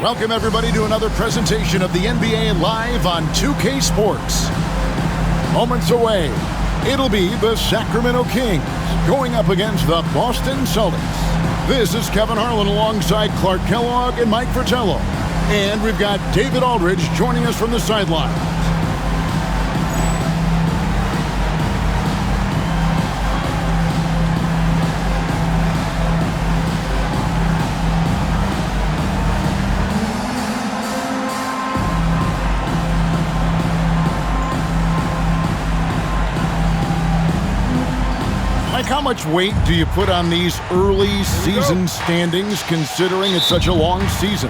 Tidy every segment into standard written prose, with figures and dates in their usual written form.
Welcome, everybody, to another presentation of the NBA Live on 2K Sports. Moments away, it'll be the Sacramento Kings going up against the Boston Celtics. This is Kevin Harlan alongside Clark Kellogg and Mike Fratello. And we've got David Aldridge joining us from the sideline. How much weight do you put on these early season standings considering it's such a long season?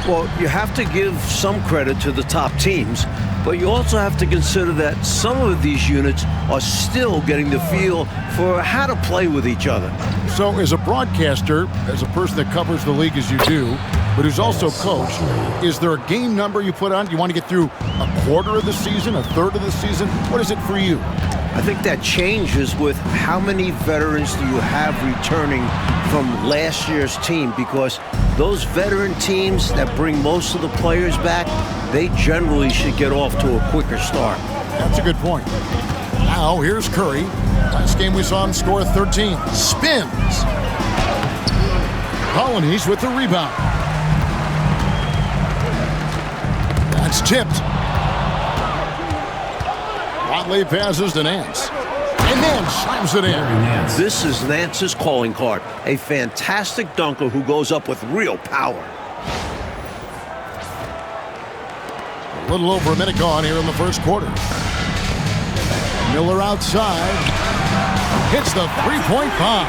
Well, you have to give some credit to the top teams, but you also have to consider that some of these units are still getting the feel for how to play with each other. So as a broadcaster, as a person that covers the league as you do, but who's also coach, is there a game number you put on? Do you want to get through a quarter of the season, a third of the season? What is it for you? I think that changes with how many veterans do you have returning from last year's team, because those veteran teams that bring most of the players back, they generally should get off to a quicker start. That's a good point. Now, here's Curry. Last game we saw him score 13. Spins. Colonies with the rebound. That's tipped. Watley passes to Nance. And Nance slams it in. This is Nance's calling card. A fantastic dunker who goes up with real power. A little over a minute gone here in the first quarter. Miller outside. Hits the three-point bomb.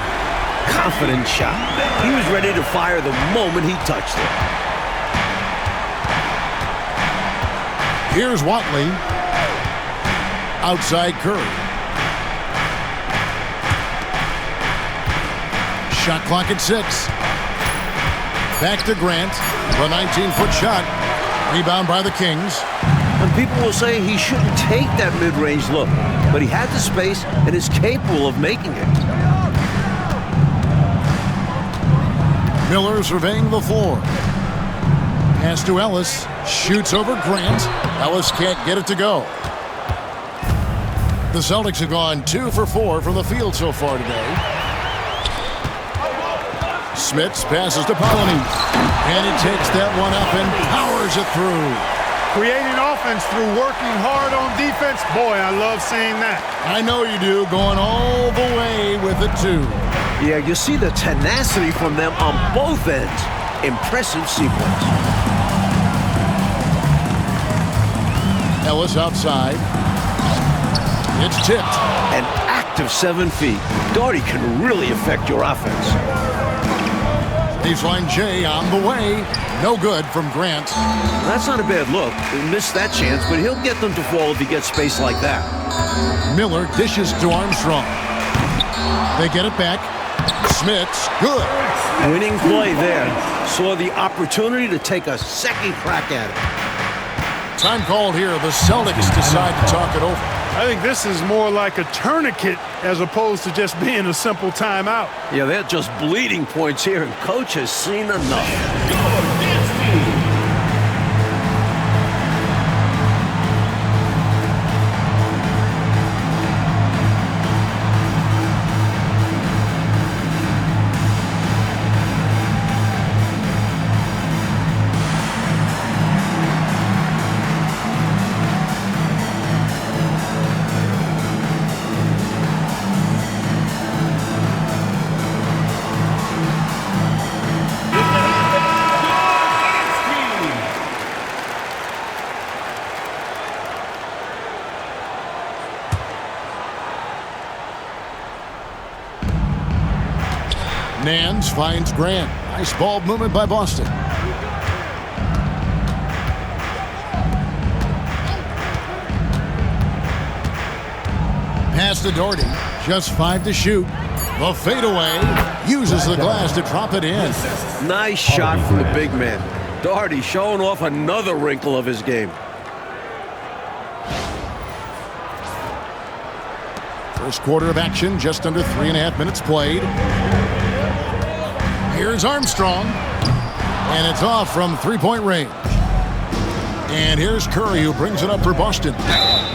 Confident shot. He was ready to fire the moment he touched it. Here's Watley. Outside Curry. Shot clock at 6. Back to Grant. The 19-foot shot. Rebound by the Kings. And people will say he shouldn't take that mid-range look, but he had the space and is capable of making it. Miller surveying the floor. Pass to Ellis. Shoots over Grant. Ellis can't get it to go. The Celtics have gone 2 for 4 from the field so far today. Smits passes to Polynice. And he takes that one up and powers it through. Creating offense through working hard on defense. Boy, I love seeing that. I know you do, going all the way with it, too. Yeah, you see the tenacity from them on both ends. Impressive sequence. Ellis outside. It's tipped. An active 7 feet. Daugherty can really affect your offense. Baseline J on the way. No good from Grant. That's not a bad look. He missed that chance, but he'll get them to fall if he gets space like that. Miller dishes to Armstrong. They get it back. Smits, good. Winning play there. Saw the opportunity to take a second crack at it. Time called here. The Celtics decide to talk it over. I think this is more like a tourniquet as opposed to just being a simple timeout. Yeah, they're just bleeding points here, and coach has seen enough. Nance finds Grant. Nice ball movement by Boston. Pass to Daugherty. Just 5 to shoot. The fadeaway uses the glass to drop it in. Nice shot from the big man. Daugherty showing off another wrinkle of his game. First quarter of action, just under 3.5 minutes played. Here's Armstrong. And it's off from three-point range. And here's Curry, who brings it up for Boston.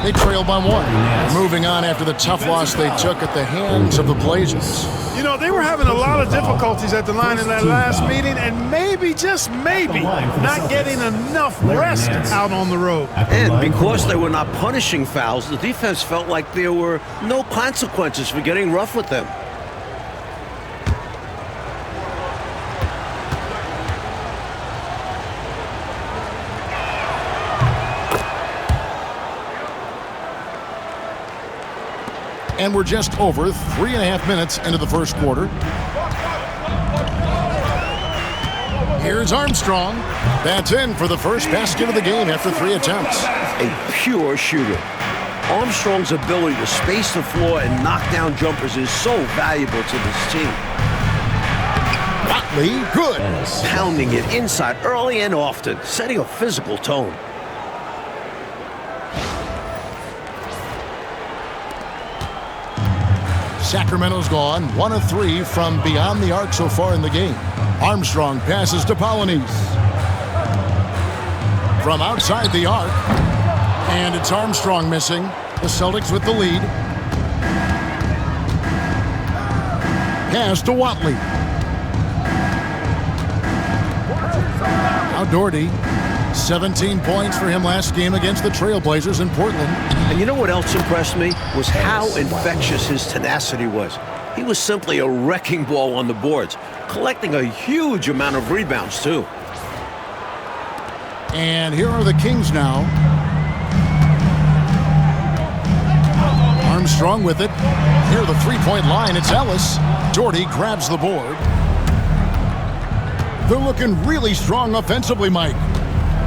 They trail by one. Moving on after the tough loss they took at the hands of the Blazers. You know, they were having a lot of difficulties at the line in that last meeting, and maybe, just maybe, not getting enough rest out on the road. And because they were not punishing fouls, the defense felt like there were no consequences for getting rough with them. And we're just over 3.5 minutes into the first quarter. Here's Armstrong. That's in for the first basket of the game after 3 attempts. A pure shooter. Armstrong's ability to space the floor and knock down jumpers is so valuable to this team. Watley, good. Pounding it inside early and often, setting a physical tone. Sacramento's gone 1 of 3 from beyond the arc so far in the game. Armstrong passes to Polynice. From outside the arc. And it's Armstrong missing. The Celtics with the lead. Pass to Watley. Now Doherty. 17 points for him last game against the Trailblazers in Portland. And you know what else impressed me? Was how infectious his tenacity was. He was simply a wrecking ball on the boards, collecting a huge amount of rebounds, too. And here are the Kings now. Armstrong with it. Near the three-point line, it's Ellis. Doherty grabs the board. They're looking really strong offensively, Mike.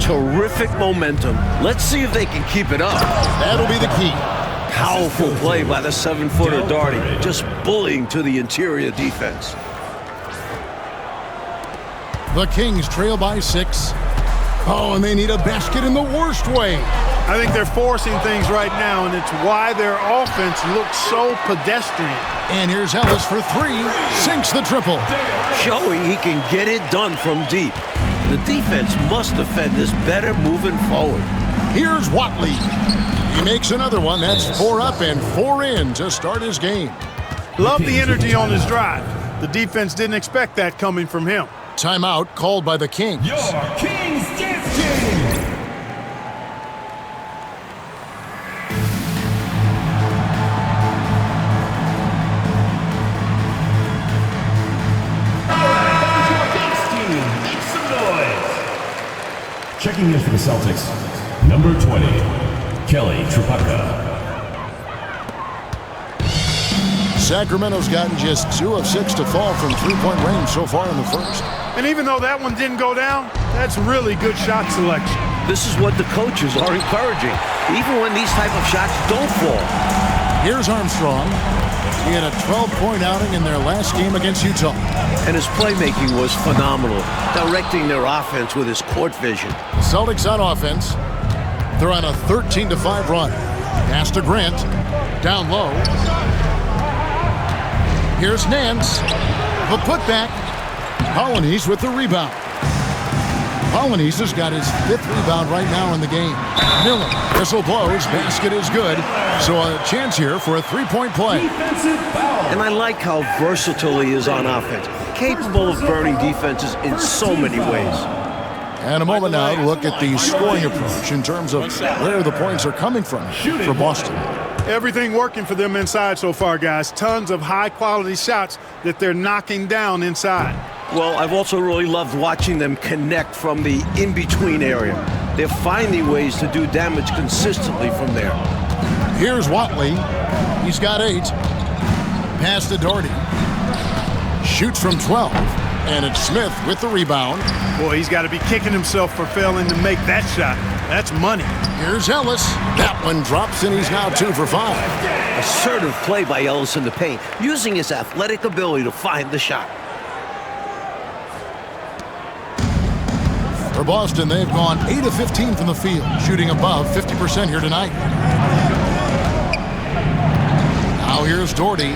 Terrific momentum. Let's see if they can keep it up. That'll be the key. Powerful play by the 7-footer Doherty, just bullying to the interior defense. The Kings trail by 6. Oh, and they need a basket in the worst way. I think they're forcing things right now, and it's why their offense looks so pedestrian. And here's Ellis for 3. Sinks the triple. Showing he can get it done from deep. The defense must defend this better moving forward. Here's Watley. He makes another one. That's 4 up and 4 in to start his game. Love the energy on his drive. The defense didn't expect that coming from him. Timeout called by the Kings. Your Kings dance team. Checking in for the Celtics, number 20, Kelly Tripucka. Sacramento's gotten just 2 of 6 to fall from three-point range so far in the first. And even though that one didn't go down, that's really good shot selection. This is what the coaches are encouraging, even when these type of shots don't fall. Here's Armstrong. He had a 12-point outing in their last game against Utah. And his playmaking was phenomenal, directing their offense with his court vision. The Celtics on offense. They're on a 13-5 run. Pass to Grant. Down low. Here's Nance. The putback. Polynice with the rebound. Polynice has got his 5th rebound right now in the game. Miller, whistle blows, basket is good. So a chance here for a 3-point play. And I like how versatile he is on offense, capable of burning defenses in so many ways. And a moment now to look at the scoring approach in terms of where the points are coming from for Boston. Everything working for them inside so far, guys. Tons of high-quality shots that they're knocking down inside. Well, I've also really loved watching them connect from the in-between area. They're finding ways to do damage consistently from there. Here's Watley. He's got 8. Pass to Doherty. Shoots from 12. And it's Smith with the rebound. Boy, he's got to be kicking himself for failing to make that shot. That's money. Here's Ellis. That one drops, and he's now 2 for 5. Assertive play by Ellis in the paint, using his athletic ability to find the shot. For Boston, they've gone 8 of 15 from the field, shooting above 50% here tonight. Now here's Doherty.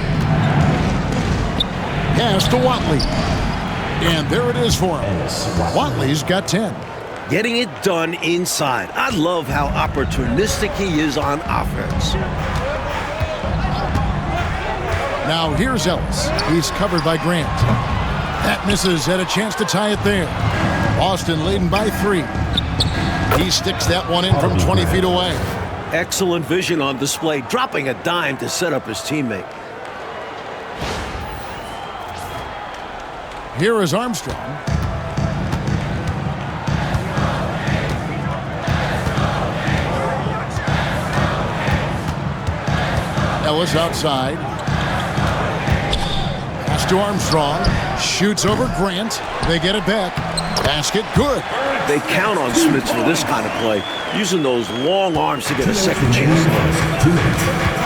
Pass to Watley. And there it is for him. Watley's got 10. Getting it done inside. I love how opportunistic he is on offense. Now here's Ellis. He's covered by Grant. That misses, had a chance to tie it there. Boston leading by 3. He sticks that one in from 20 feet away. Excellent vision on display, dropping a dime to set up his teammate. Here is Armstrong. Ellis outside. Pass to Armstrong. Shoots over Grant. They get it back. Basket good. They count on Smits for this kind of play, using those long arms to get a second chance.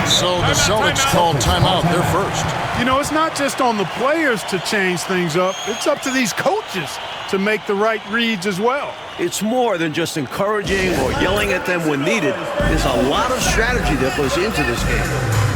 So the Celtics called timeout. They're first. You know, it's not just on the players to change things up. It's up to these coaches to make the right reads as well. It's more than just encouraging or yelling at them when needed. There's a lot of strategy that goes into this game.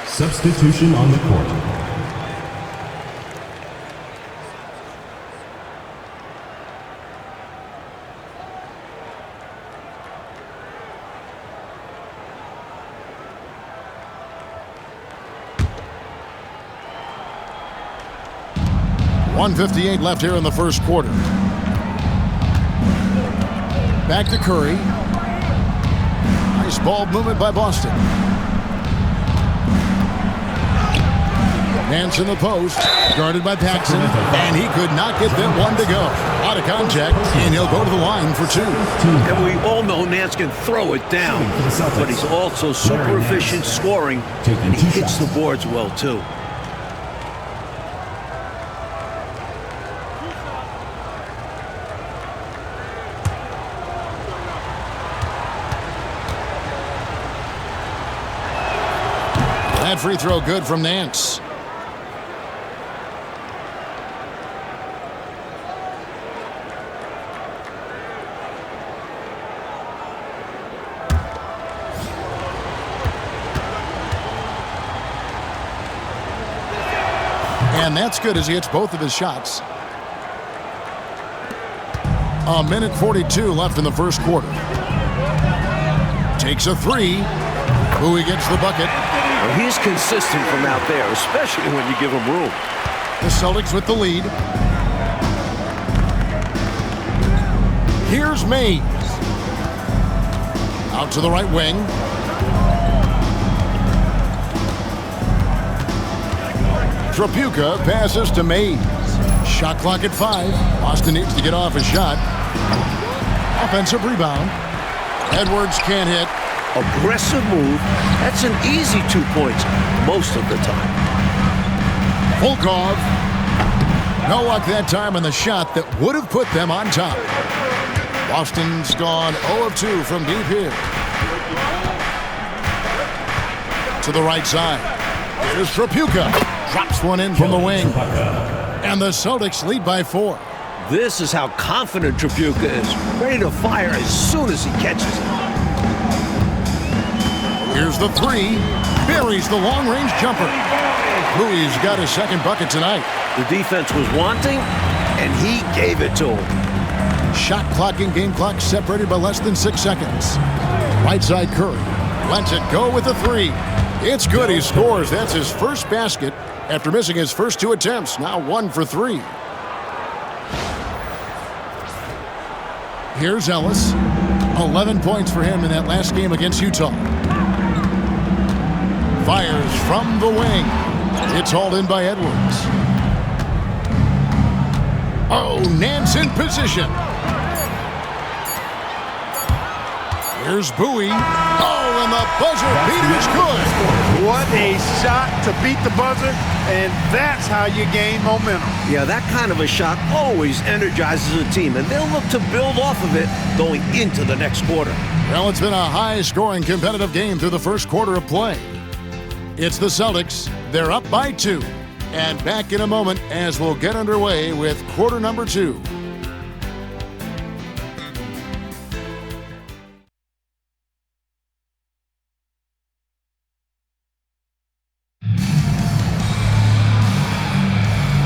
Substitution on the court. .158 left here in the first quarter. Back to Curry. Nice ball movement by Boston. Nance in the post, guarded by Paxson, and he could not get that one to go. Out of contact, and he'll go to the line for 2. And we all know Nance can throw it down, but he's also super efficient scoring, and he hits the boards well, too. That free throw good from Nance. And that's good as he hits both of his shots. A minute 42 left in the first quarter. Takes a 3. Bowie gets the bucket. Well, he's consistent from out there, especially when you give him room. The Celtics with the lead. Here's Mays. Out to the right wing. Tripucka passes to Mays. Shot clock at 5. Boston needs to get off a shot. Offensive rebound. Edwards can't hit. Aggressive move. That's an easy 2 points most of the time. Volkov. No luck that time on the shot that would have put them on top. Boston's gone 0 of 2 from deep here. To the right side. Here's Tripucka. Drops one in from the wing. And the Celtics lead by 4. This is how confident Tripucka is. Ready to fire as soon as he catches it. Here's the 3. Buries the long-range jumper. Bowie's got his second bucket tonight. The defense was wanting, and he gave it to him. Shot clock and game clock separated by less than 6 seconds. Right side Curry. Lets it go with the 3. It's good. He scores. That's his first basket after missing his first 2 attempts. Now 1 for 3. Here's Ellis. 11 points for him in that last game against Utah. Fires from the wing. It's hauled in by Edwards. Oh, Nance in position. Here's Bowie. Oh, and the buzzer beater's good. What a shot to beat the buzzer, and that's how you gain momentum. Yeah, that kind of a shot always energizes a team, and they'll look to build off of it going into the next quarter. Well, it's been a high-scoring competitive game through the first quarter of play. It's the Celtics. They're up by 2. And back in a moment as we'll get underway with quarter number 2.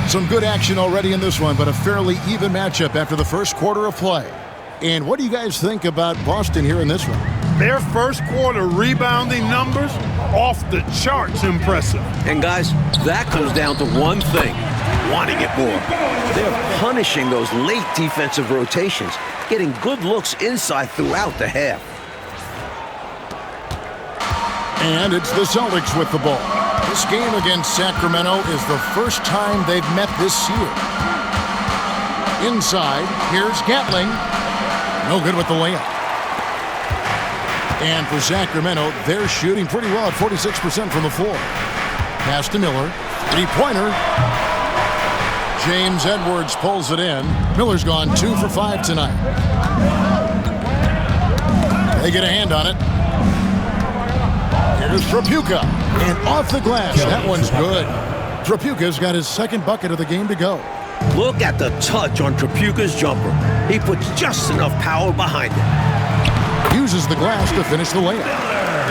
Some good action already in this one, but a fairly even matchup after the first quarter of play. And what do you guys think about Boston here in this one? Their first quarter rebounding numbers, off the charts impressive. And guys, that comes down to one thing, wanting it more. They're punishing those late defensive rotations, getting good looks inside throughout the half. And it's the Celtics with the ball. This game against Sacramento is the first time they've met this year. Inside, here's Gatling. No good with the layup. And for Sacramento, they're shooting pretty well at 46% from the floor. Pass to Miller. Three-pointer. James Edwards pulls it in. Miller's gone 2 for 5 tonight. They get a hand on it. Here's Tripucka. And off the glass. That one's good. Tripucka's got his second bucket of the game to go. Look at the touch on Tripucka's jumper. He puts just enough power behind it. Uses the glass to finish the layup.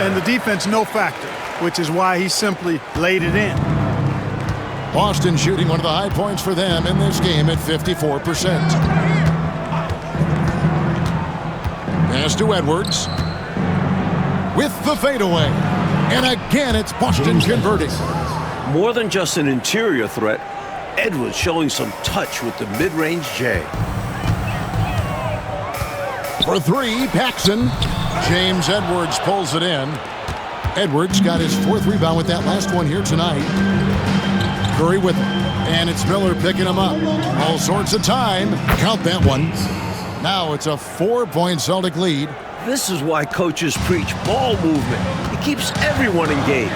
And the defense no factor, which is why he simply laid it in. Boston shooting one of the high points for them in this game at 54%. Pass to Edwards. With the fadeaway. And again, it's Boston converting. More than just an interior threat, Edwards showing some touch with the mid-range J. For 3, Paxson. James Edwards pulls it in. Edwards got his 4th rebound with that last one here tonight. Curry with him. And it's Miller picking him up. All sorts of time. Count that one. Now it's a 4-point Celtic lead. This is why coaches preach ball movement. It keeps everyone engaged.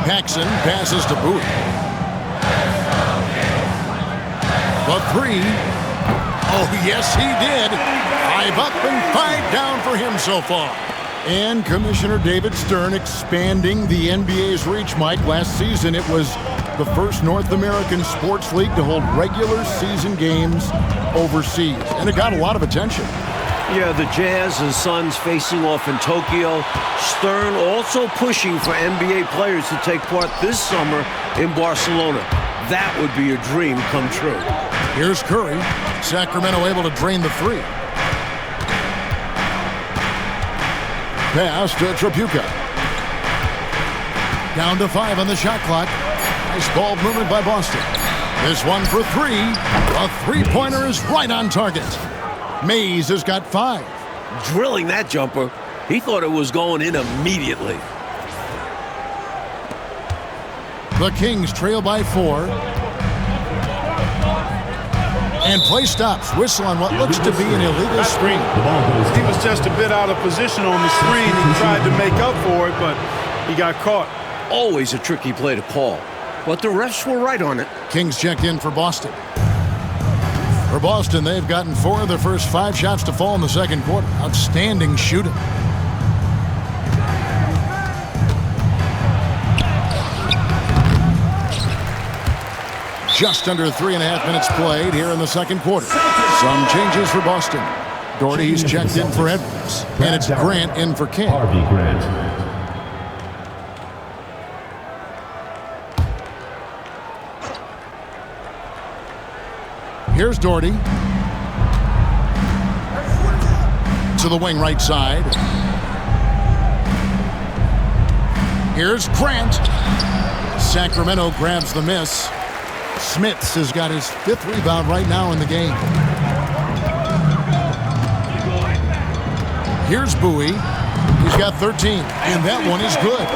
Paxson passes to Bowie. The 3. Oh, yes, he did. 5 up and 5 down for him so far. And Commissioner David Stern expanding the NBA's reach, Mike. Last season, it was the first North American sports league to hold regular season games overseas. And it got a lot of attention. Yeah, the Jazz and Suns facing off in Tokyo. Stern also pushing for NBA players to take part this summer in Barcelona. That would be a dream come true. Here's Curry. Sacramento able to drain the 3. Pass to Tripucka. Down to 5 on the shot clock. Nice ball movement by Boston. This one for 3. A 3-pointer is right on target. Mays has got 5. Drilling that jumper. He thought it was going in immediately. The Kings trail by 4. And play stops. Whistle on what looks to be an illegal screen. He was just a bit out of position on the screen. He tried to make up for it, but he got caught. Always a tricky play to call. But the refs were right on it. Kings checked in for Boston. For Boston, they've gotten 4 of their first 5 shots to fall in the second quarter. Outstanding shooting. Just under 3.5 minutes played here in the second quarter. Some changes for Boston. Doherty's checked in for Edwards. And it's Grant in for King. Harvey Grant. Here's Doherty. To the wing right side. Here's Grant. Sacramento grabs the miss. Smits has got his 5th rebound right now in the game. Here's Bowie. He's got 13, and that one is good.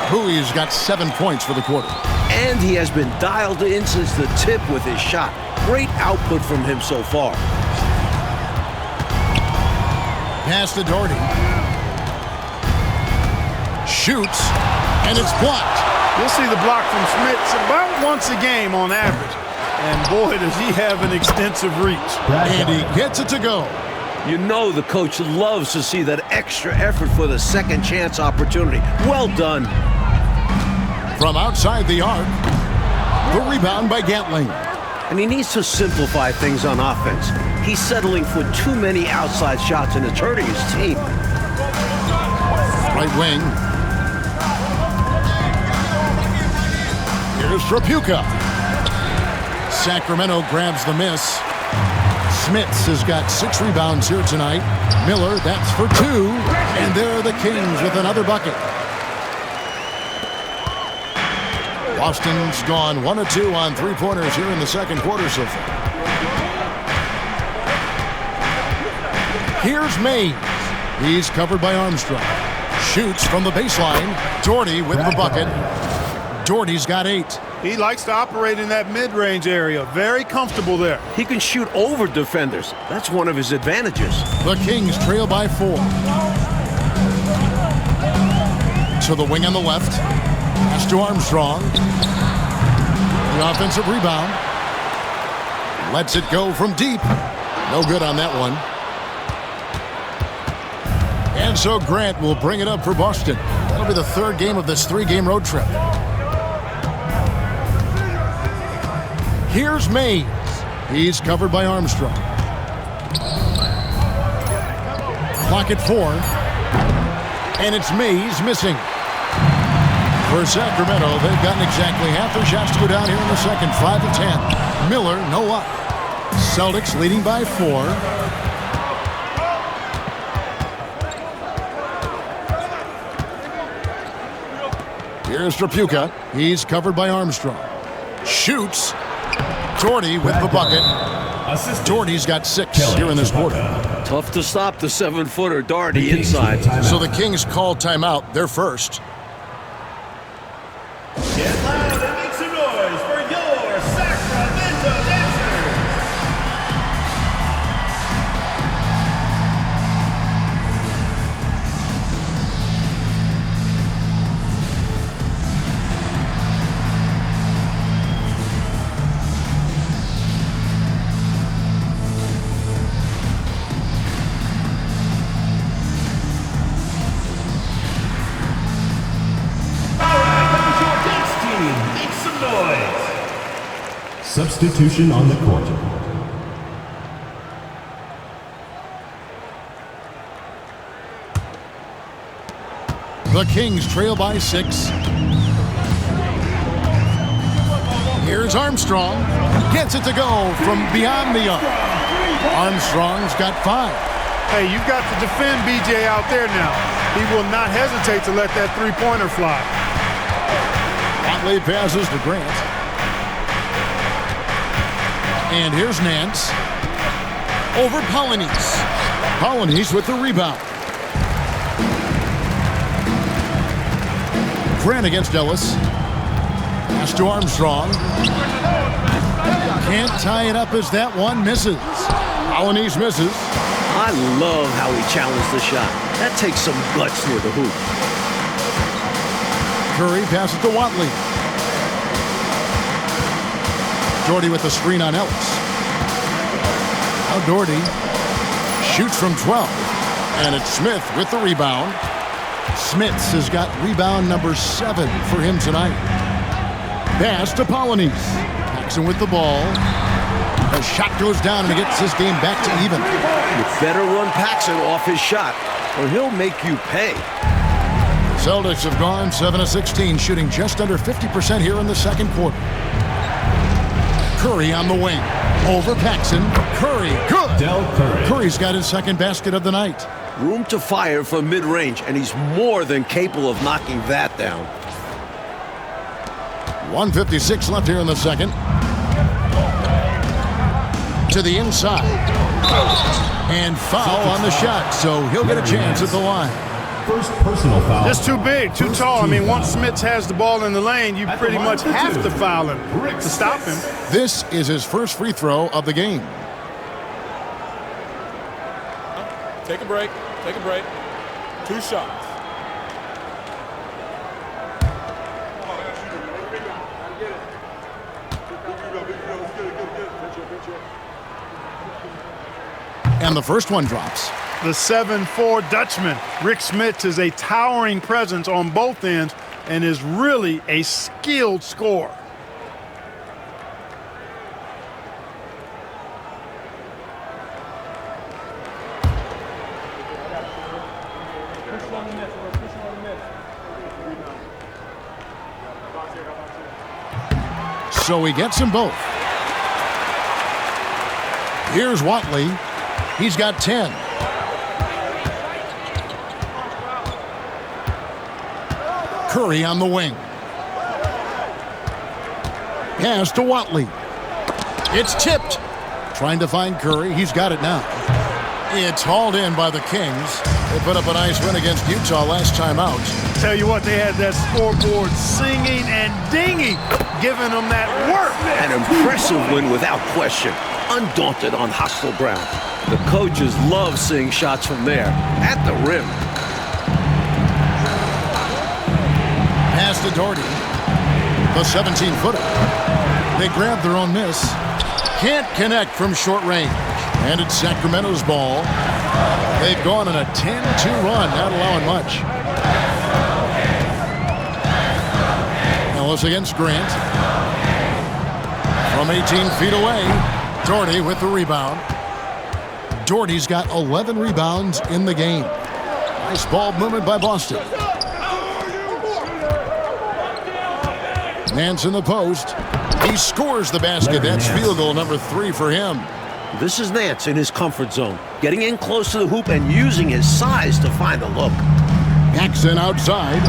Bowie's got 7 points for the quarter. And he has been dialed in since the tip with his shot. Great output from him so far. Pass to Doherty. Shoots, and it's blocked. You'll see the block from Smits about once a game on average. And boy, does he have an extensive reach. And he gets it to go. You know the coach loves to see that extra effort for the second chance opportunity. Well done. From outside the arc, the rebound by Gatling. And he needs to simplify things on offense. He's settling for too many outside shots, and it's hurting his team. Right wing. Here's Tripucka. Sacramento grabs the miss. Smits has got 6 rebounds here tonight. Miller, that's for 2. And there are the Kings with another bucket. Boston's gone 1 of 2 on 3-pointers here in the second quarter so far. Here's Mays. He's covered by Armstrong. Shoots from the baseline. Doherty with the bucket. Doherty's got 8. He likes to operate in that mid-range area. Very comfortable there. He can shoot over defenders. That's one of his advantages. The Kings trail by 4. To the wing on the left. Pass to Armstrong. The offensive rebound. Lets it go from deep. No good on that one. And so Grant will bring it up for Boston. That'll be the 3rd game of this 3-game road trip. Here's Mays. He's covered by Armstrong. Clock at 4. And it's Mays missing. For Sacramento, they've gotten exactly half their shots to go down here in the second. 5 of 10. Miller, no luck. Celtics leading by 4. Here's Tripucka. He's covered by Armstrong. Shoots. Doherty with the bucket. Doherty's got 6 here in this quarter. Tough to stop the 7-footer Doherty inside. So the Kings call timeout. They're first. Get loud and make some noise for your Sacramento Dancers! Substitution on the court. The Kings trail by 6. Here's Armstrong. Gets it to go from beyond the arc. Armstrong's got 5. Hey, you've got to defend BJ out there now. He will not hesitate to let that 3-pointer fly. Watley passes to Grant. And here's Nance. Over Polynice. Polynice with the rebound. Grant against Ellis. Pass to Armstrong. Can't tie it up as that one misses. Polynice misses. I love how he challenged the shot. That takes some guts near the hoop. Curry passes to Watley. Doherty with the screen on Ellis. Now Doherty shoots from 12. And it's Smith with the rebound. Smits has got rebound number 7 for him tonight. Pass to Polynice. Paxson with the ball. The shot goes down and he gets his game back to even. You better run Paxson off his shot or he'll make you pay. Celtics have gone 7 of 16, shooting just under 50% here in the second quarter. Curry on the wing. Over Paxson. Curry, good. Del Curry. Curry's got his second basket of the night. Room to fire from mid-range, and he's more than capable of knocking that down. 1:56 left here in the second. To the inside. And foul on the shot, so he'll get a chance at the line. First personal foul. Just too big, too tall. I mean, once Smits has the ball in the lane, you pretty much have to foul him to stop him. This is his first free throw of the game. Take a break. Take a break. 2 shots. And the first one drops. The 7'4" Dutchman, Rick Smits, is a towering presence on both ends and is really a skilled scorer. So he gets them both. Here's Watley. He's got 10. Curry on the wing. Pass to Watley. It's tipped. Trying to find Curry. He's got it now. It's hauled in by the Kings. They put up a nice win against Utah last time out. Tell you what, they had that scoreboard singing and dinging, giving them that work. An impressive win without question. Undaunted on hostile ground. The coaches love seeing shots from there, at the rim. Pass to Doherty. The 17-footer. They grab their own miss. Can't connect from short range. And it's Sacramento's ball. They've gone on a 10-2 run, not allowing much. Ellis against Grant. From 18 feet away, Doherty with the rebound. Doherty's got 11 rebounds in the game. Nice ball movement by Boston. Nance in the post. He scores the basket. That's field goal number 3 for him. This is Nance in his comfort zone, getting in close to the hoop and using his size to find the look. Paxson outside.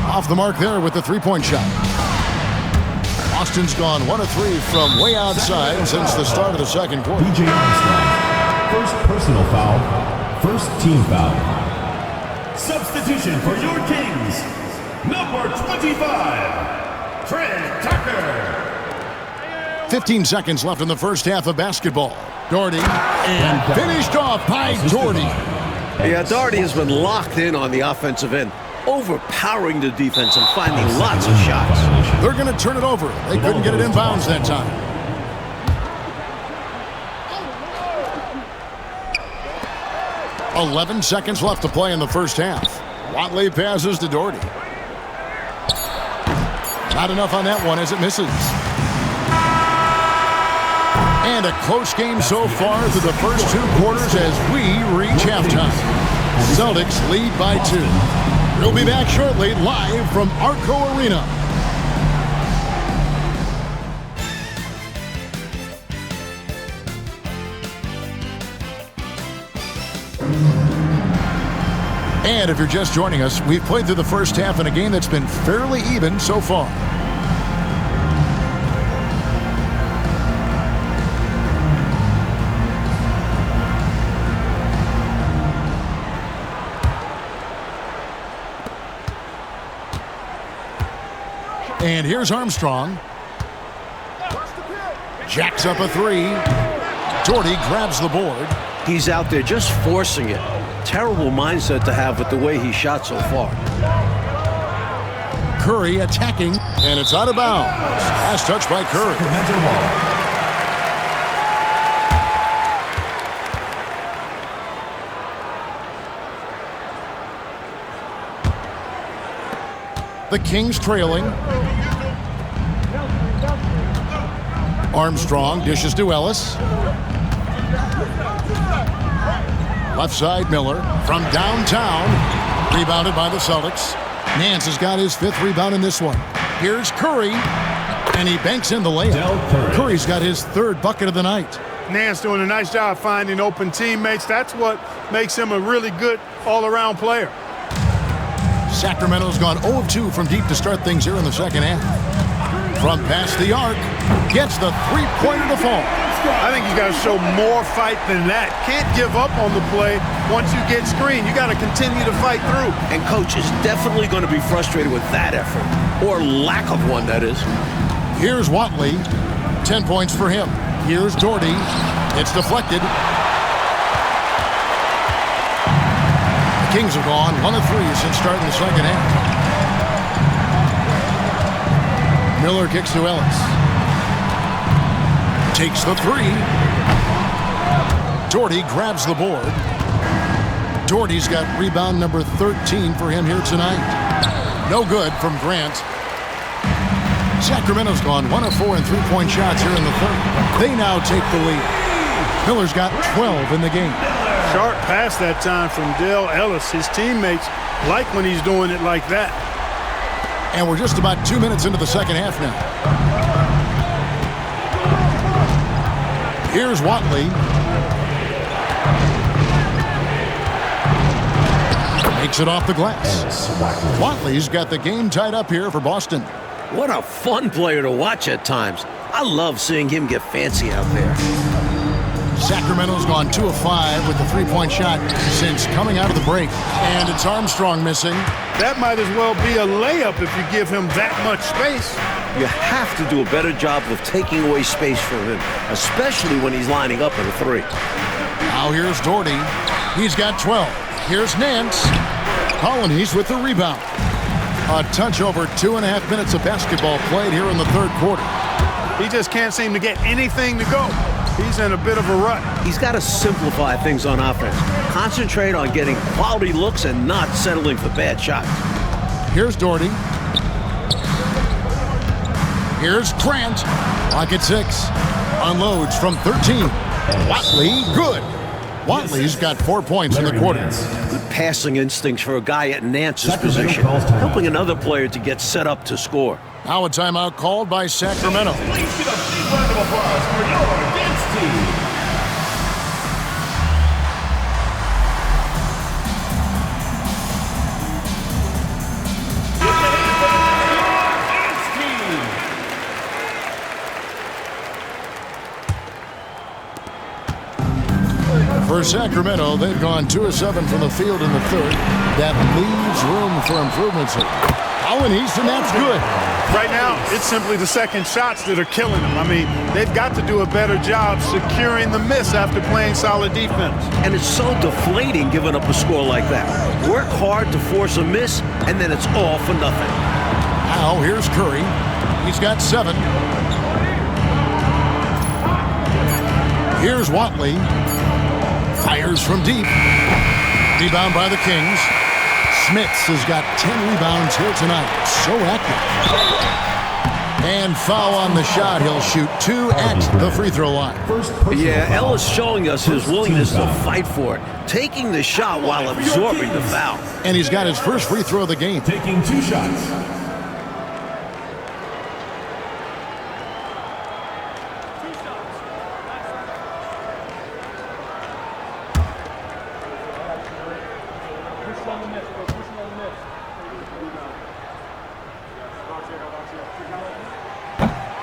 Off the mark there with the three-point shot. Boston's gone 1 of 3 from way outside since the start of the second quarter. DJ Armstrong. First personal foul. First team foul. Substitution for your Kings. Number 25, Trent Tucker. 15 seconds left in the first half of basketball. Doherty, and finished off by Doherty. Yeah, Doherty has been locked in on the offensive end, overpowering the defense and finding lots of shots. They're going to turn it over. They couldn't get it in bounds that time. .11 seconds left to play in the first half. Watley passes to Doherty. Not enough on that one as it misses. And a close game so far through the first 2 quarters as we reach halftime. Celtics lead by 2. We'll be back shortly live from Arco Arena. And if you're just joining us, we've played through the first half in a game that's been fairly even so far. And here's Armstrong. Jacks up a 3. Doherty grabs the board. He's out there just forcing it. Terrible mindset to have with the way he shot so far. Curry attacking, and it's out of bounds. Last touch by Curry. The Kings trailing. Armstrong dishes to Ellis. Left side, Miller from downtown. Rebounded by the Celtics. Nance has got his 5th rebound in this one. Here's Curry, and he banks in the layup. Curry's got his 3rd bucket of the night. Nance doing a nice job finding open teammates. That's what makes him a really good all-around player. Sacramento's gone 0 of 2 from deep to start things here in the second half. From past the arc, gets the three-pointer to fall. I think you got to show more fight than that. Can't give up on the play once you get screened. You got to continue to fight through. And coach is definitely going to be frustrated with that effort, or lack of one, that is. Here's Watley. 10 points for him. Here's Doherty. It's deflected. The Kings have gone 1 of 3 since starting the second half. Miller kicks to Ellis. Takes the three. Doherty grabs the board. Doherty's got rebound number 13 for him here tonight. No good from Grant. Sacramento's gone 1 of 4 in three-point shots here in the third. They now take the lead. Miller's got 12 in the game. Sharp pass that time from Dale Ellis. His teammates like when he's doing it like that. And we're just about 2 minutes into the second half now. Here's Watley. Makes it off the glass. Watley's got the game tied up here for Boston. What a fun player to watch at times. I love seeing him get fancy out there. Sacramento's gone 2 of 5 with the three-point shot since coming out of the break. And it's Armstrong missing. That might as well be a layup if you give him that much space. You have to do a better job of taking away space from him, especially when he's lining up at a three. Now here's Doherty. He's got 12. Here's Nance. Colonies with the rebound. A touch over 2.5 minutes of basketball played here in the third quarter. He just can't seem to get anything to go. He's in a bit of a rut. He's got to simplify things on offense. Concentrate on getting quality looks and not settling for bad shots. Here's Doherty. Here's Grant. Clock at 6. Unloads from 13. Watley, good. Watley's got 4 points in the quarter. Good passing instincts for a guy at Nance's position, helping another player to get set up to score. Now a timeout called by Sacramento. Please give a big round of applause for your dance team. For Sacramento, they've gone 2 of 7 from the field in the third. That leaves room for improvements. Allen Easton, that's good. Right now, it's simply the second shots that are killing them. I mean, they've got to do a better job securing the miss after playing solid defense. And it's so deflating giving up a score like that. Work hard to force a miss, and then it's all for nothing. Now here's Curry. He's got 7. Here's Watley. Fires from deep. Rebound by the Kings. Smits has got 10 rebounds here tonight. So active. And foul on the shot. He'll shoot 2 at the free throw line. Yeah, Ellis showing us his willingness to fight for it, taking the shot while absorbing the foul. And he's got his first free throw of the game. Taking 2 shots.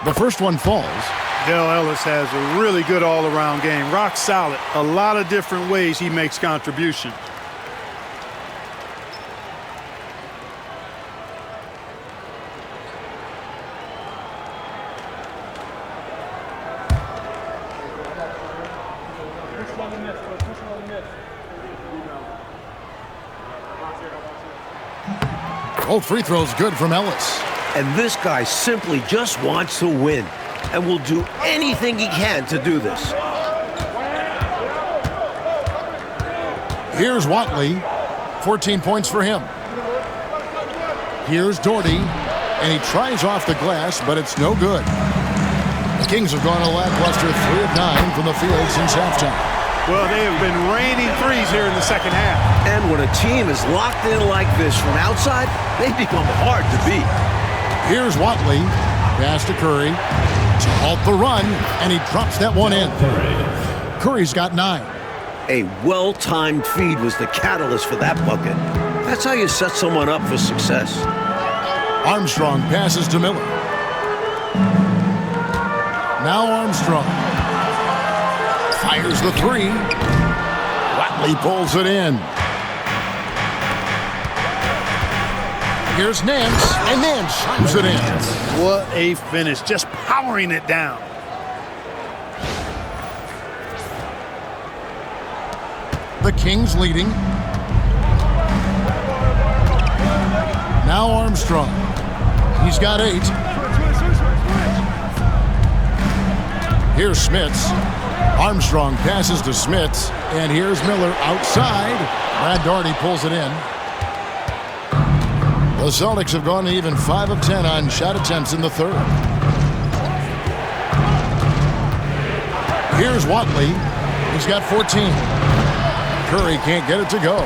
The first one falls. Dale Ellis has a really good all-around game. Rock solid. A lot of different ways he makes contribution. Both free throws good from Ellis. And this guy simply just wants to win and will do anything he can to do this. Here's Watley. 14 points for him. Here's Doherty. And he tries off the glass, but it's no good. The Kings have gone a lackluster 3 of 9 from the field since halftime. Well, they have been raining threes here in the second half. And when a team is locked in like this from outside, they become hard to beat. Here's Watley. Pass to Curry. To halt the run, and he drops that one in. Curry's got 9. A well-timed feed was the catalyst for that bucket. That's how you set someone up for success. Armstrong passes to Miller. Now Armstrong. Fires the three. Watley pulls it in. Here's Nance, and Nance slams it in. What a finish, just powering it down. The Kings leading. Now Armstrong. He's got 8. Here's Smits. Armstrong passes to Smits, and here's Miller outside. Brad Daugherty pulls it in. The Celtics have gone even 5 of 10 on shot attempts in the third. Here's Watley. He's got 14. Curry can't get it to go.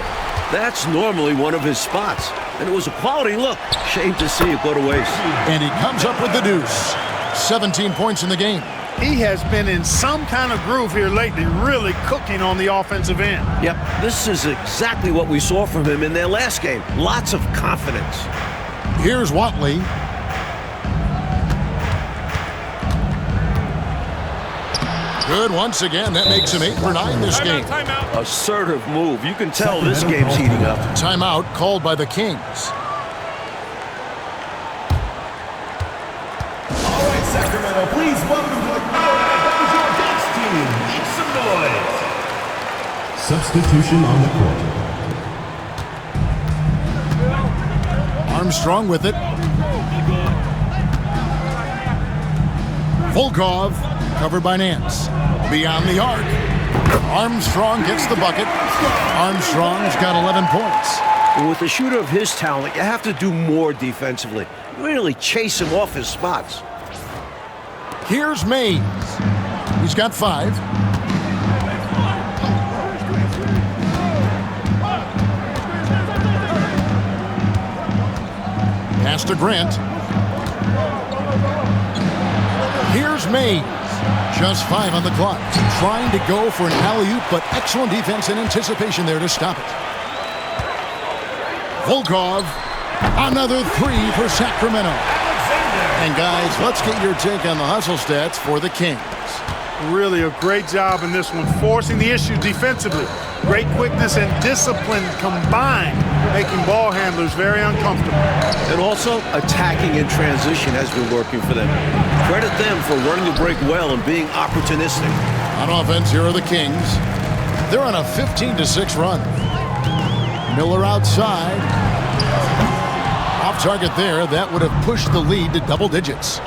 That's normally one of his spots, and it was a quality look. Shame to see it go to waste. And he comes up with the deuce. 17 points in the game. He has been in some kind of groove here lately, really cooking on the offensive end. Yep, this is exactly what we saw from him in their last game. Lots of confidence. Here's Watley. Good once again. That makes him 8 for 9 this game. Assertive move. You can tell this game's heating up. Timeout called by the Kings. All right, Sacramento, please welcome to the crowd. That was your dance team. Make some noise. Substitution on the court. Armstrong with it. Volkov covered by Nance. Beyond the arc. Armstrong gets the bucket. Armstrong's got 11 points. And with a shooter of his talent, you have to do more defensively. Really chase him off his spots. Here's Mays. He's got 5. Pass to Grant. Here's Mays. Just 5 on the clock. Trying to go for an alley-oop, but excellent defense and anticipation there to stop it. Volkov. Another 3 for Sacramento. And guys, let's get your take on the hustle stats for the Kings. Really a great job in this one, forcing the issue defensively. Great quickness and discipline combined, making ball handlers very uncomfortable. And also, attacking in transition has been working for them. Credit them for running the break well and being opportunistic. On offense, here are the Kings. They're on a 15-6 run. Miller outside. Off target there. That would have pushed the lead to double digits.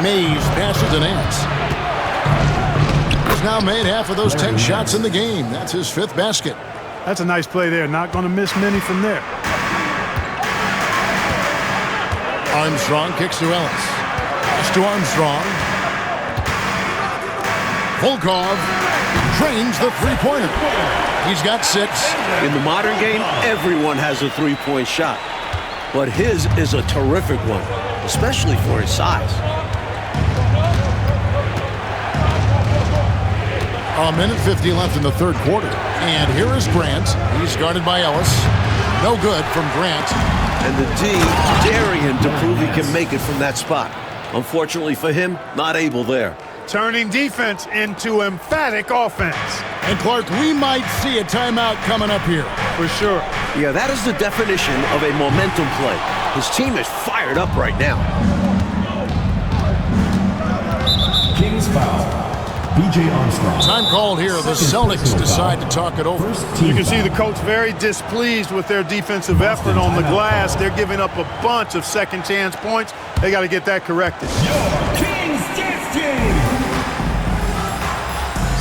Mays passes to Nance. He's now made half of those 10 shots in the game. That's his 5th basket. That's a nice play there. Not going to miss many from there. Armstrong kicks to Ellis. Pass to Armstrong. Volkov drains the three-pointer. He's got 6. In the modern game, everyone has a three-point shot. But his is a terrific one, especially for his size. A minute 50 left in the third quarter. And here is Grant. He's guarded by Ellis. No good from Grant. And the D daring him to prove he can make it from that spot. Unfortunately for him, not able there. Turning defense into emphatic offense. And Clark, we might see a timeout coming up here. For sure. Yeah, that is the definition of a momentum play. His team is fired up right now. Kings foul. B.J. Armstrong. Time called here. The Celtics decide to talk it over. You can see the coach very displeased with their defensive effort on the glass. They're giving up a bunch of second chance points. They got to get that corrected. Your Kings dance team.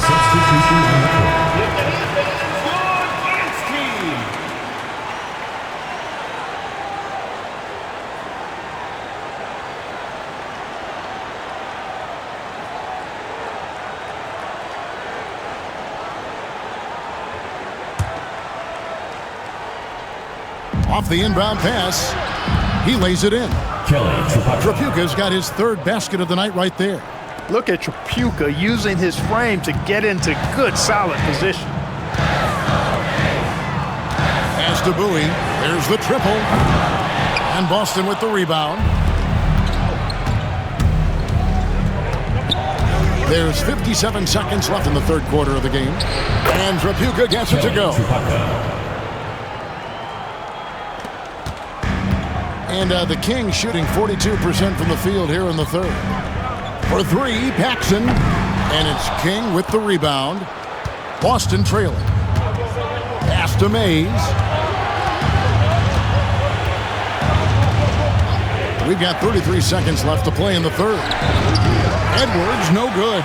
Substitution on the court. With the defense, your dance team. Off the inbound pass. He lays it in. Kelly Tripucka's got his 3rd basket of the night right there. Look at Tripucka using his frame to get into good, solid position. Pass to Bowie. There's the triple. And Boston with the rebound. There's 57 seconds left in the third quarter of the game. And Tripucka gets it to go. And the Kings shooting 42% from the field here in the third. For three, Paxson. And it's King with the rebound. Boston trailing. Pass to Mays. We've got 33 seconds left to play in the third. Edwards, no good.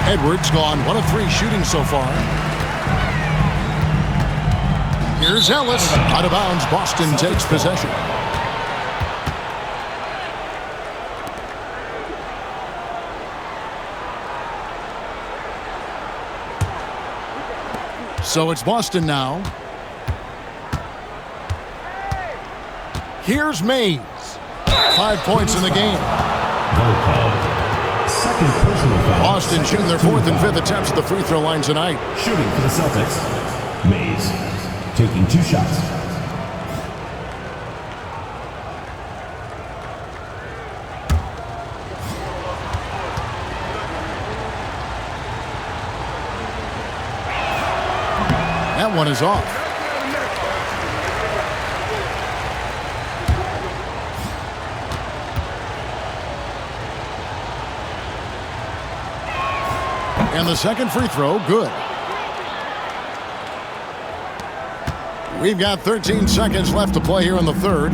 Edwards gone 1 of 3 shooting so far. Here's Ellis. Out of bounds, Boston takes possession. So it's Boston now. Here's Mays. 5 points in the game. Second personal foul. Boston shooting their 4th and 5th attempts at the free throw line tonight. Shooting for the Celtics. Mays taking 2 shots. That one is off. And the second free throw, good. We've got 13 seconds left to play here in the third.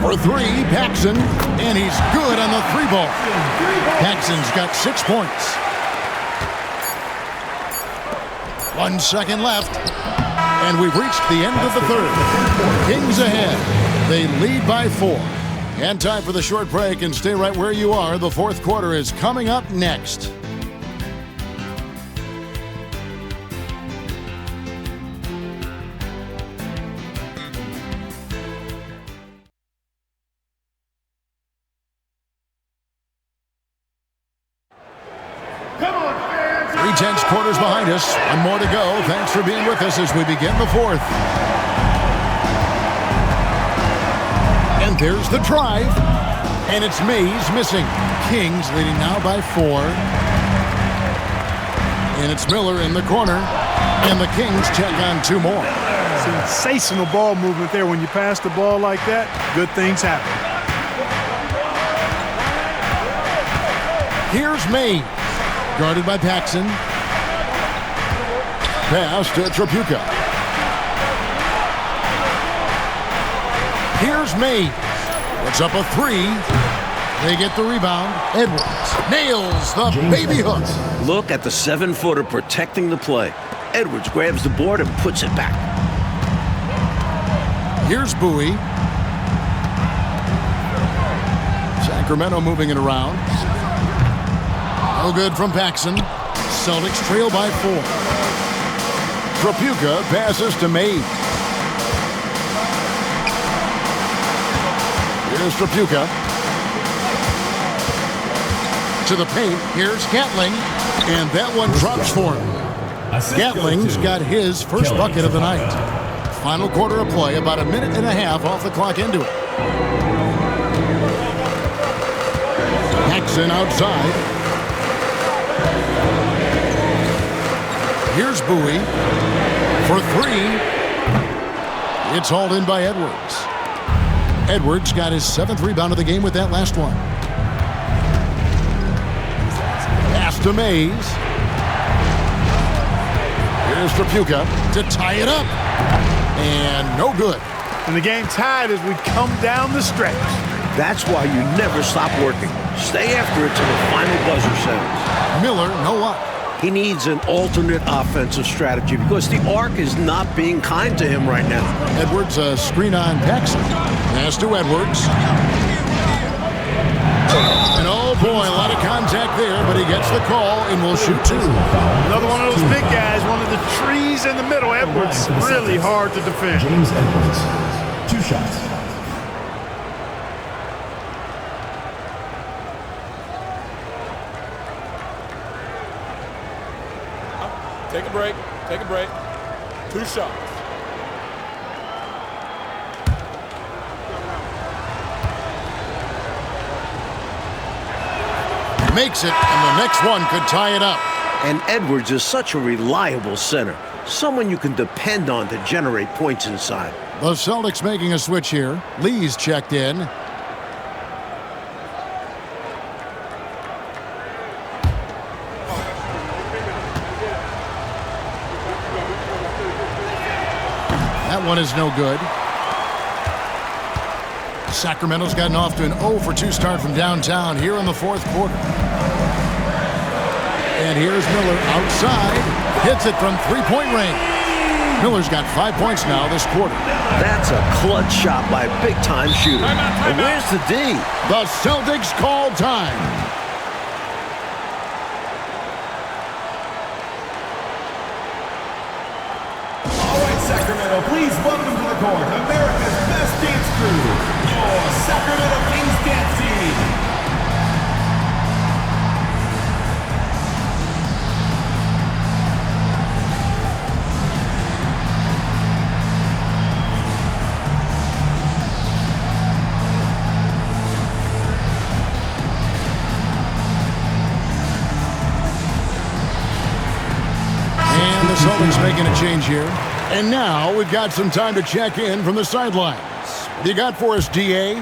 For three, Paxson, and he's good on the 3-ball. Paxson's got 6 points. 1 second left, and we've reached the end of the third. Kings ahead. They lead by 4. And time for the short break, and stay right where you are. The fourth quarter is coming up next. Come on, fans! 3 tense quarters behind us. 1 more to go. Thanks for being with us as we begin the fourth. And there's the drive. And it's Mays missing. Kings leading now by 4. And it's Miller in the corner. And the Kings check on 2 more. Sensational ball movement there. When you pass the ball like that, good things happen. Here's Mays. Guarded by Paxson. Pass to Tripucka. Here's Mays. It's up a 3. They get the rebound. Edwards nails the baby hook. Look at the 7-footer protecting the play. Edwards grabs the board and puts it back. Here's Bowie. Sacramento moving it around. No good from Paxson. Celtics trail by 4. Tripucka passes to Mays. Here's Tripucka. To the paint. Here's Gatling. And that one drops for him. Gatling's got his first bucket of the night. Final quarter of play, about 1.5 minutes off the clock into it. Paxson outside. Here's Bowie for 3. It's hauled in by Edwards. Edwards got his 7th rebound of the game with that last one. Pass to Mays. Here's Tripucka to tie it up. And no good. And the game tied as we come down the stretch. That's why you never stop working. Stay after it till the final buzzer sounds. Miller, no luck. He needs an alternate offensive strategy because the arc is not being kind to him right now. Edwards, a screen on Paxson. Pass to Edwards. And oh boy, a lot of contact there, but he gets the call and will shoot 2. Another one of those big guys, one of the trees in the middle. Edwards, really hard to defend. James Edwards, 2 shots. Take a break. Take a break. 2 shots. Makes it, and the next one could tie it up. And Edwards is such a reliable center. Someone you can depend on to generate points inside. The Celtics making a switch here. Lee's checked in. That one is no good. Sacramento's gotten off to an 0 for 2 start from downtown here in the fourth quarter. And here's Miller outside. Hits it from three-point range. Miller's got 5 points now this quarter. That's a clutch shot by a big-time shooter. And where's the D? The Celtics call time. All right, Sacramento, please welcome to the court America's best dance crew, your Sacramento Kings dance team. And the Celtics making a change here. And now we've got some time to check in from the sidelines. You got for us, DA?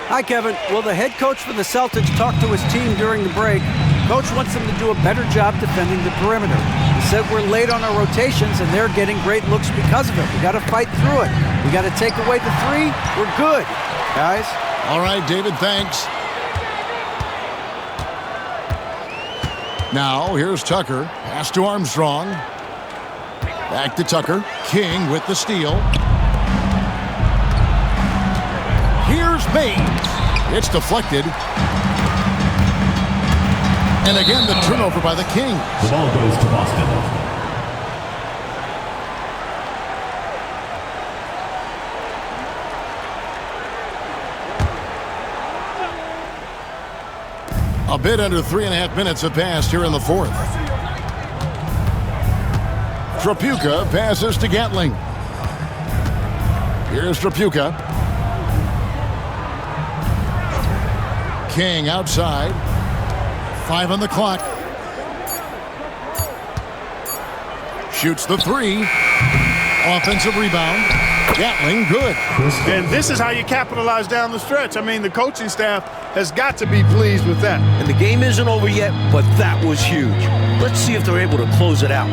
Hi, Kevin. Well, the head coach for the Celtics talked to his team during the break. Coach wants them to do a better job defending the perimeter. He said we're late on our rotations, and they're getting great looks because of it. We got to fight through it. We got to take away the three. We're good, guys. All right, David, thanks. Now, here's Tucker. Pass to Armstrong. Back to Tucker. King with the steal. Here's Mays. It's deflected. And again, the turnover by the Kings. The ball goes to Boston. A bit under 3.5 minutes have passed here in the fourth. Tripucka passes to Gatling. Here's Tripucka. King outside. 5 on the clock. Shoots the three. Offensive rebound. Gatling, good. And this is how you capitalize down the stretch. I mean, the coaching staff has got to be pleased with that. And the game isn't over yet, but that was huge. Let's see if they're able to close it out.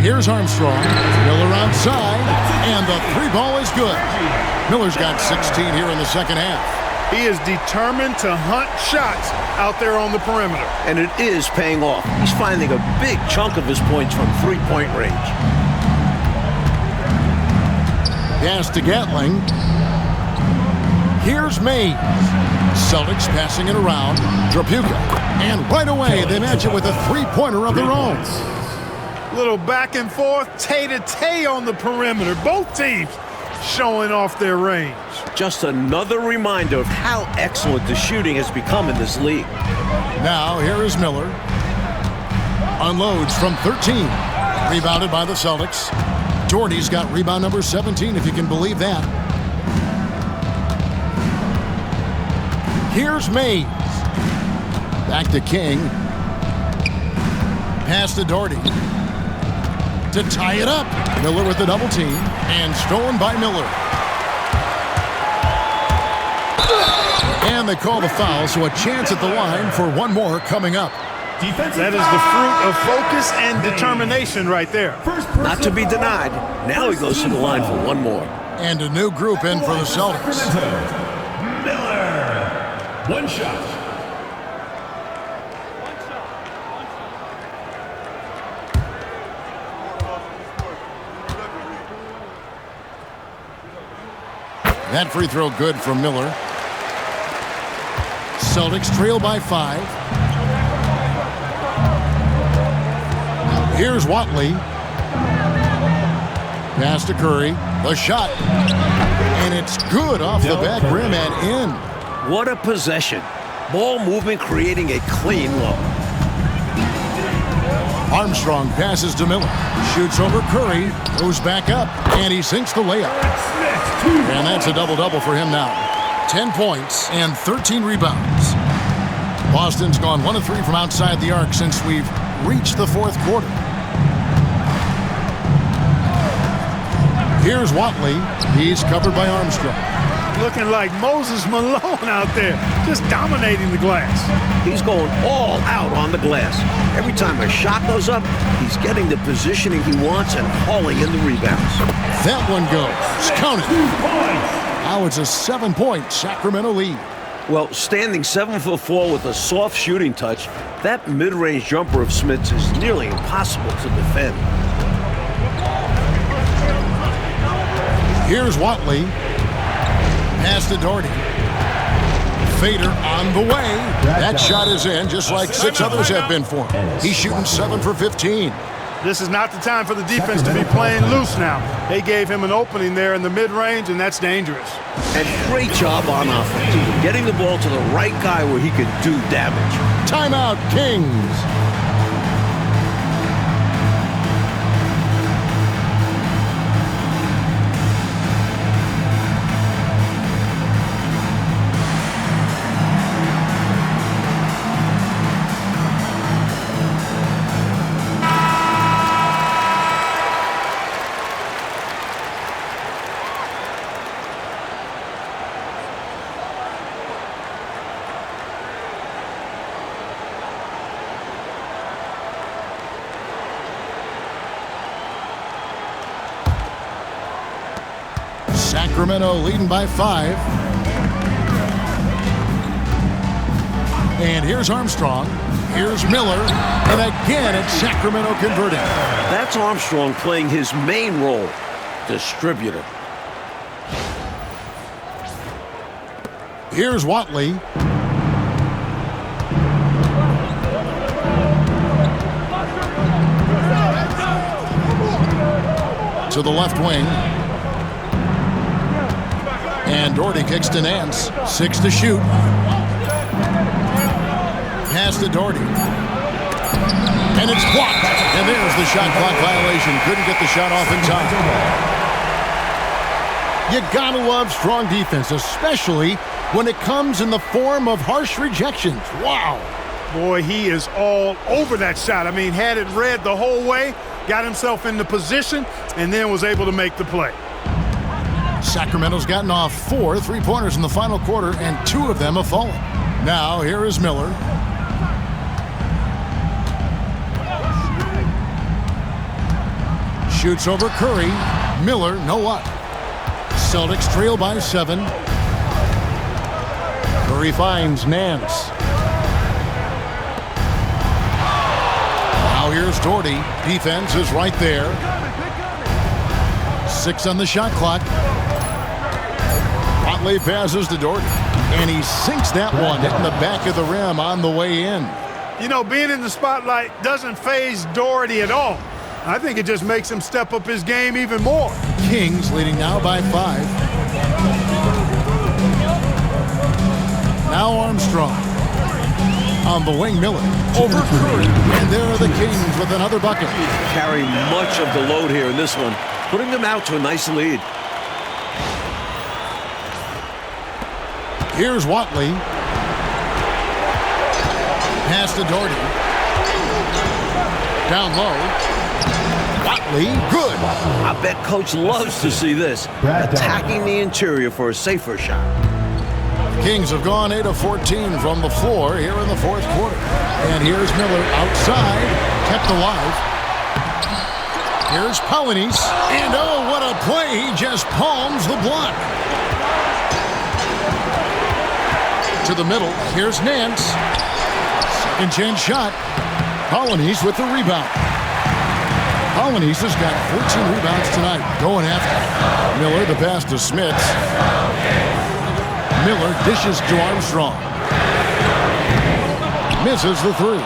Here's Armstrong. Miller outside. And the three ball is good. Miller's got 16 here in the second half. He is determined to hunt shots out there on the perimeter. And it is paying off. He's finding a big chunk of his points from three-point range. Pass to Gatling. Here's Mays. Celtics passing it around. Tripucka. And right away, they match it with a three-pointer of their own. Little back and forth, tay-to-tay on the perimeter. Both teams showing off their range. Just another reminder of how excellent the shooting has become in this league. Now, here is Miller. Unloads from 13. Rebounded by the Celtics. Doherty's got rebound number 17, if you can believe that. Here's Mays. Back to King. Pass to Doherty. To tie it up. Miller with the double team. And stolen by Miller. And they call the foul, so a chance at the line for one more coming up. That is the fruit of focus and determination right there. Not to be denied. Now he goes to the line for one more. And a new group in for the Celtics. Miller. One shot. That free throw good from Miller. Celtics trail by 5. Here's Watley. Pass to Curry. The shot. And it's good off the back rim and in. What a possession. Ball movement creating a clean look. Armstrong passes to Miller. Shoots over Curry. Goes back up. And he sinks the layup. And that's a double-double for him now. 10 points and 13 rebounds. Boston's gone 1 of 3 from outside the arc since we've reached the fourth quarter. Here's Watley. He's covered by Armstrong. Looking like Moses Malone out there, just dominating the glass. He's going all out on the glass. Every time a shot goes up, he's getting the positioning he wants and hauling in the rebounds. That one goes. Count it. Now it's a 7-point Sacramento lead. Well, standing 7'4" with a soft shooting touch, that mid-range jumper of Smith's is nearly impossible to defend. Here's Watley. Pass to Doherty. Fader on the way. That shot is in, just like 6 others have been for him. He's shooting 7 for 15. This is not the time for the defense to be playing loose now. They gave him an opening there in the mid-range, and that's dangerous. And great job on offense, getting the ball to the right guy where he could do damage. Timeout, Kings. Sacramento leading by 5. And here's Armstrong. Here's Miller. And again, it's Sacramento converting. That's Armstrong playing his main role, distributor. Here's Watley. To the left wing. And Doherty kicks to Nance. 6 to shoot. Pass to Doherty. And it's blocked. And there's the shot clock violation. Couldn't get the shot off in time. You gotta love strong defense, especially when it comes in the form of harsh rejections. Wow. Boy, he is all over that shot. I mean, had it read the whole way, got himself into position, and then was able to make the play. Sacramento's gotten off 4 3-pointers in the final quarter, and 2 of them have fallen. Now, here is Miller. Shoots over Curry. Miller, no luck. Celtics trail by 7. Curry finds Nance. Now here's Doherty. Defense is right there. 6 on the shot clock. Watley passes to Doherty, and he sinks that one, hitting the back of the rim on the way in. You know, being in the spotlight doesn't faze Doherty at all. I think it just makes him step up his game even more. Kings leading now by 5. Now Armstrong. On the wing, Miller. Over Curry. And there are the Kings with another bucket. Carry much of the load here in this one, putting them out to a nice lead. Here's Watley. Pass to Doherty. Down low. Watley, good. I bet Coach loves to see this. Attacking the interior for a safer shot. Kings have gone 8 of 14 from the floor here in the fourth quarter. And here's Miller outside, kept alive. Here's Polynice. And oh, what a play. He just palms the block. To the middle. Here's Nance. Second chance shot. Polynice with the rebound. Polynice has got 14 rebounds tonight. Going after Miller. The pass to Smits. Miller dishes to Armstrong. Misses the 3.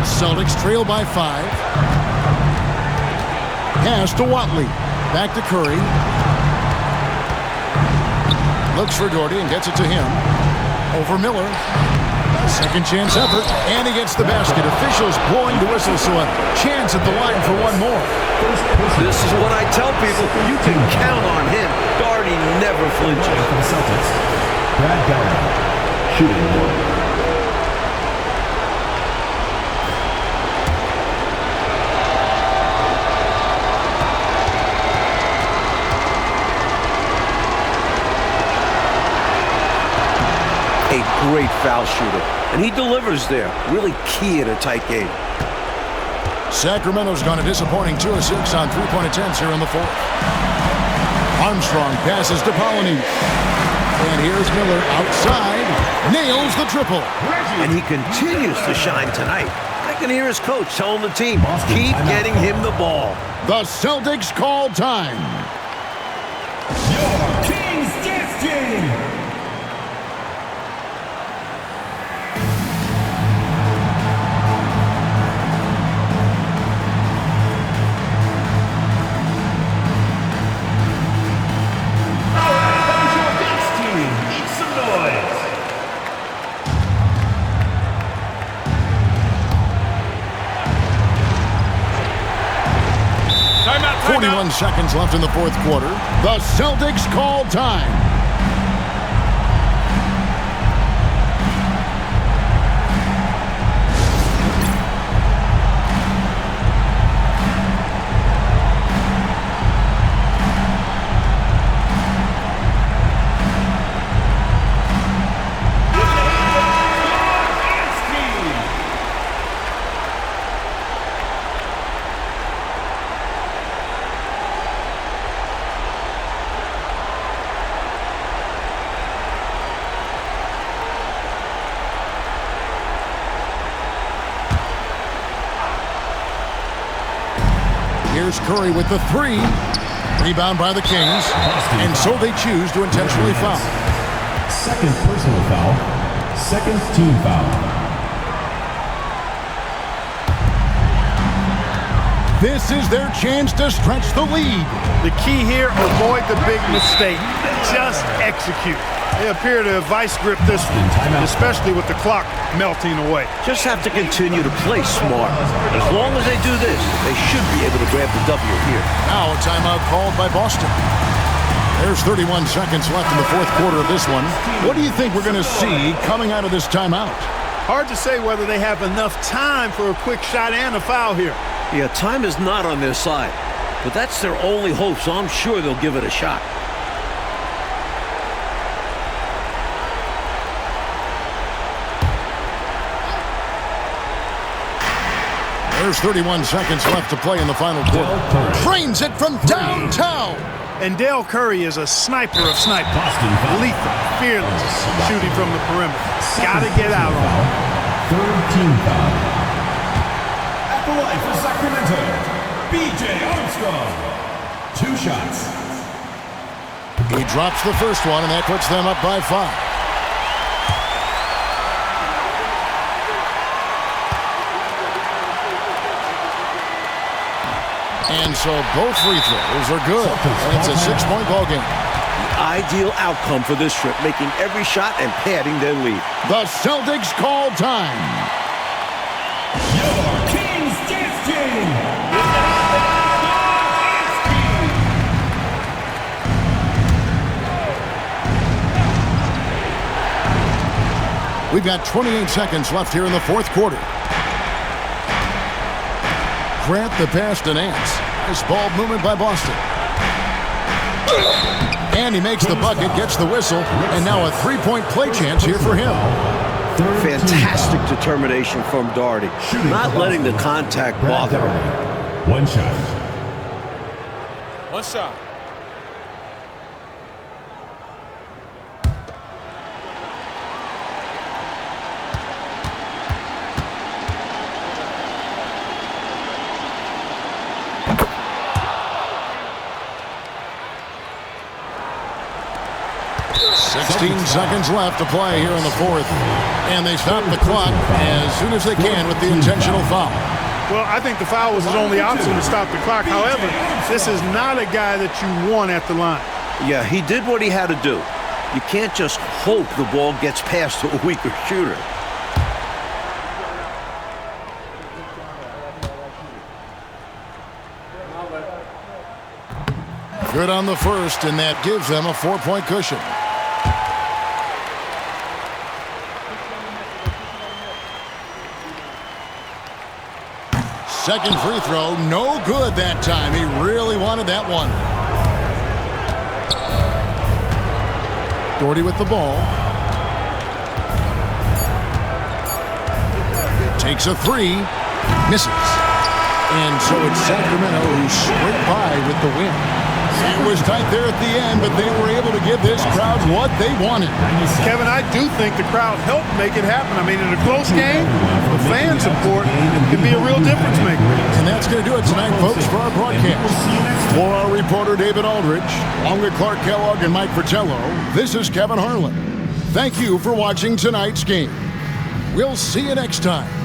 Celtics trail by 5. Pass to Watley. Back to Curry. Looks for Doherty and gets it to him. Over Miller. Second chance effort. And he gets the basket. Officials blowing the whistle, so a chance at the line for one more. This is what I tell people. You can count on him. Doherty never flinches. For the Celtics, Brad Gallagher, shooting 1. a great foul shooter, and he delivers there. Really key in a tight game. Sacramento's gone a disappointing 2 of 6 on three-point attempts here in the fourth. Armstrong passes to Polynice. And here's Miller outside. Nails the triple. And he continues to shine tonight. I can hear his coach telling the team, keep getting him the ball. The Celtics call time. Your Kings Dance Team. Timeout. 41 seconds left in the fourth quarter. The Celtics call time. Here's Curry with the three. Rebound by the Kings. And so they choose to intentionally foul. Second personal foul. Second team foul. This is their chance to stretch the lead. The key here, avoid the big mistake. Just execute. They appear to have vice gripped this one, especially with the clock melting away. Just have to continue to play smart. As long as they do this, they should be able to grab the W here. Now a timeout called by Boston. There's 31 seconds left in the fourth quarter of this one. What do you think we're going to see coming out of this timeout? Hard to say whether they have enough time for a quick shot and a foul here. Yeah, time is not on their side, but that's their only hope, so I'm sure they'll give it a shot. There's 31 seconds left to play in the final quarter. Trains it from downtown. And Dale Curry is a sniper of snipers. Lethal, fearless, shooting from the perimeter. Gotta get out on it. Third team foul. At the line for Sacramento, B.J. Armstrong. 2 shots. He drops the first one, and that puts them up by 5. And so both free throws are good. And it's a 6-point ball game. The ideal outcome for this trip, making every shot and padding their lead. The Celtics call time. Your Kings Dance Team. We've got 28 seconds left here in the fourth quarter. Grant the pass to Nance. Nice ball movement by Boston. And he makes the bucket, gets the whistle, and now a 3-point play chance here for him. Fantastic determination from Doherty. Not letting the contact bother him. 1 shot. 1 shot. Seconds left to play here in the fourth. And they stop the clock as soon as they can with the intentional foul. Well, I think the foul was his only option to stop the clock. However, this is not a guy that you want at the line. Yeah, he did what he had to do. You can't just hope the ball gets past to a weaker shooter. Good on the first, and that gives them a 4-point cushion. Second free throw, no good that time. He really wanted that one. Doherty with the ball. Takes a three. Misses. And so it's Sacramento who scraped by with the win. It was tight there at the end, but they were able to give this crowd what they wanted. Kevin, I do think the crowd helped make it happen. I mean, in a close game, the fan support can be a real difference maker. And that's going to do it tonight, folks, for our broadcast. For our reporter, David Aldridge, along with Clark Kellogg and Mike Fratello, this is Kevin Harlan. Thank you for watching tonight's game. We'll see you next time.